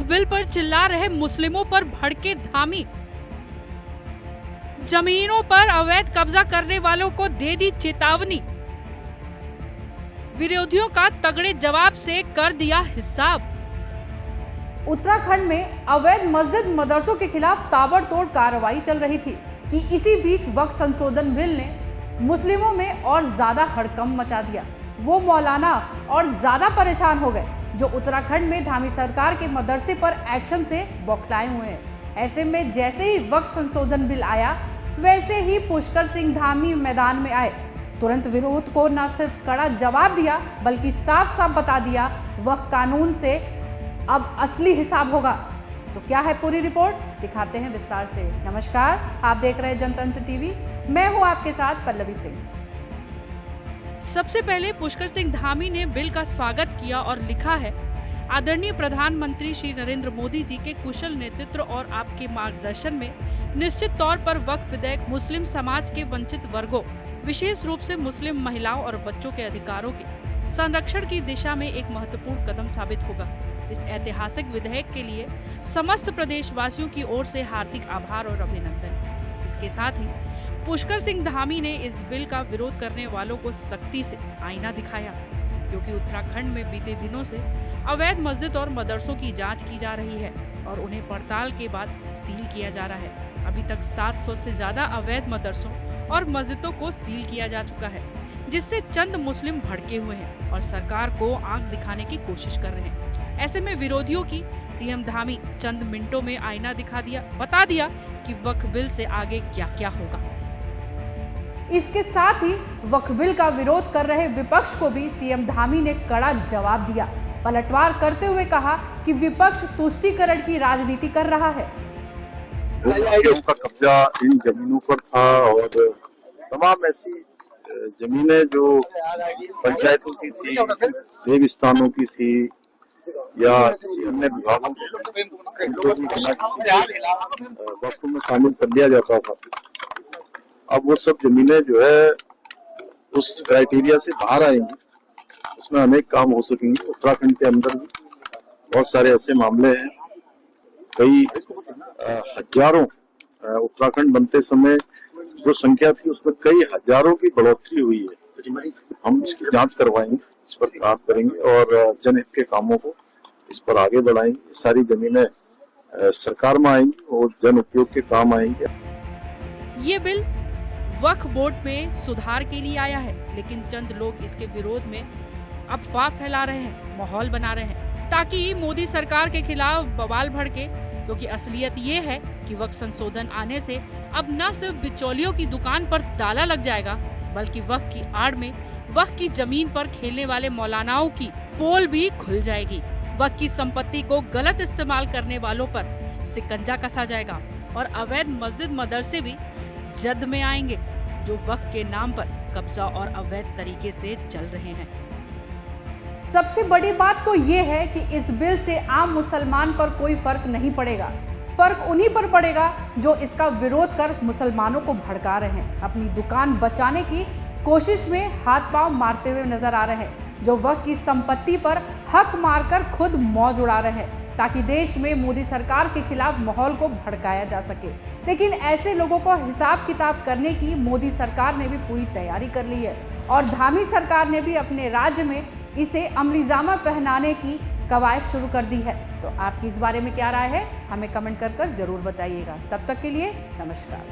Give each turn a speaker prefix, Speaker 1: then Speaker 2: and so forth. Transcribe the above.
Speaker 1: वक्फ bill पर चिल्ला रहे मुस्लिमों पर भड़के धामी। जमीनों पर अवैध कब्जा करने वालों को दे दी चेतावनी। विरोधियों का तगड़े जवाब से कर दिया हिसाब।
Speaker 2: उत्तराखंड में अवैध मस्जिद मदरसों के खिलाफ ताबड़तोड़ कार्रवाई चल रही थी कि इसी बीच वक्फ संशोधन बिल ने मुस्लिमों में और ज्यादा हड़कंप मचा दिया। वो मौलाना और ज्यादा परेशान हो गए जो उत्तराखंड में धामी सरकार के मदरसे पर एक्शन से बौखलाए हुए हैं। ऐसे में जैसे ही वक्फ संशोधन बिल आया वैसे ही पुष्कर सिंह धामी मैदान में आए। तुरंत विरोध को न सिर्फ कड़ा जवाब दिया बल्कि साफ साफ बता दिया वक्फ कानून से अब असली हिसाब होगा। तो क्या है पूरी रिपोर्ट, दिखाते हैं विस्तार से। नमस्कार, आप देख रहे हैं जनतंत्र टीवी, मैं हूं आपके साथ पल्लवी सिंह।
Speaker 1: सबसे पहले पुष्कर सिंह धामी ने बिल का स्वागत किया और लिखा है, आदरणीय प्रधानमंत्री श्री नरेंद्र मोदी जी के कुशल नेतृत्व और आपके मार्गदर्शन में निश्चित तौर पर वक्फ विधेयक मुस्लिम समाज के वंचित वर्गों, विशेष रूप से मुस्लिम महिलाओं और बच्चों के अधिकारों के संरक्षण की दिशा में एक महत्वपूर्ण कदम साबित होगा। इस ऐतिहासिक विधेयक के लिए समस्त प्रदेशवासियों की ओर से हार्दिक आभार और अभिनंदन। इसके साथ ही पुष्कर सिंह धामी ने इस बिल का विरोध करने वालों को सख्ती से आईना दिखाया, क्योंकि उत्तराखंड में बीते दिनों से अवैध मस्जिद और मदरसों की जांच की जा रही है और उन्हें पड़ताल के बाद सील किया जा रहा है। अभी तक 700 से ज्यादा अवैध मदरसों और मस्जिदों को सील किया जा चुका है, जिससे चंद मुस्लिम भड़के हुए हैं और सरकार को आंख दिखाने की कोशिश कर रहे हैं। ऐसे में विरोधियों की सीएम धामी चंद मिनटों में आईना दिखा दिया, बता दिया कि वक्फ बिल से आगे क्या क्या होगा।
Speaker 2: इसके साथ ही वक्फ बिल का विरोध कर रहे विपक्ष को भी सीएम धामी ने कड़ा जवाब दिया। पलटवार करते हुए कहा कि विपक्ष तुष्टीकरण की राजनीति कर रहा है।
Speaker 3: का कब्जा इन जमीनों पर था और तमाम ऐसी जमीनें जो पंचायतों की थी, देवस्थानों की थी या अन्य विभागों वक्फ में शामिल कर लिया जाता था। अब वो सब जमीनें जो है उस क्राइटेरिया से बाहर आएंगी, उसमें अनेक काम हो सकेंगे। उत्तराखंड के अंदर भी बहुत सारे ऐसे मामले हैं, कई हजारों, उत्तराखंड बनते समय जो संख्या थी उसमें कई हजारों की बढ़ोतरी हुई है। हम इसकी जांच करवाएंगे, इस पर काम करेंगे और जनहित के कामों को इस पर आगे बढ़ाएंगे। सारी जमीनें सरकार में आएंगी और जन उपयोग के काम आएंगे।
Speaker 1: ये बिल वक्फ बोर्ड में सुधार के लिए आया है, लेकिन चंद लोग इसके विरोध में अफवाह फैला रहे हैं, माहौल बना रहे हैं ताकि मोदी सरकार के खिलाफ बवाल भड़के। क्योंकि असलियत ये है कि वक्फ संशोधन आने से अब न सिर्फ बिचौलियों की दुकान पर ताला लग जाएगा, बल्कि वक्फ की आड़ में वक्फ की जमीन पर खेलने वाले मौलानाओं की पोल भी खुल जाएगी। वक्फ की संपत्ति को गलत इस्तेमाल करने वालों पर सिकंजा कसा जाएगा और अवैध मस्जिद मदरसे भी जद में आएंगे, जो वक्फ के नाम पर कब्जा और अवैध तरीके से चल रहे हैं।
Speaker 2: सबसे बड़ी बात तो ये है कि इस बिल से आम मुसलमान पर कोई फर्क नहीं पड़ेगा। फर्क उन्हीं पर पड़ेगा जो इसका विरोध कर मुसलमानों को भड़का रहे हैं, अपनी दुकान बचाने की कोशिश में हाथ पांव मारते हुए नजर आ रहे हैं, जो वक्फ की संपत्ति पर हक मारकर खुद मौज उड़ा रहे हैं ताकि देश में मोदी सरकार के खिलाफ माहौल को भड़काया जा सके। लेकिन ऐसे लोगों को हिसाब किताब करने की मोदी सरकार ने भी पूरी तैयारी कर ली है और धामी सरकार ने भी अपने राज्य में इसे अमलीजामा पहनाने की कवायद शुरू कर दी है। तो आपकी इस बारे में क्या राय है, हमें कमेंट कर जरूर बताइएगा। तब तक के लिए नमस्कार।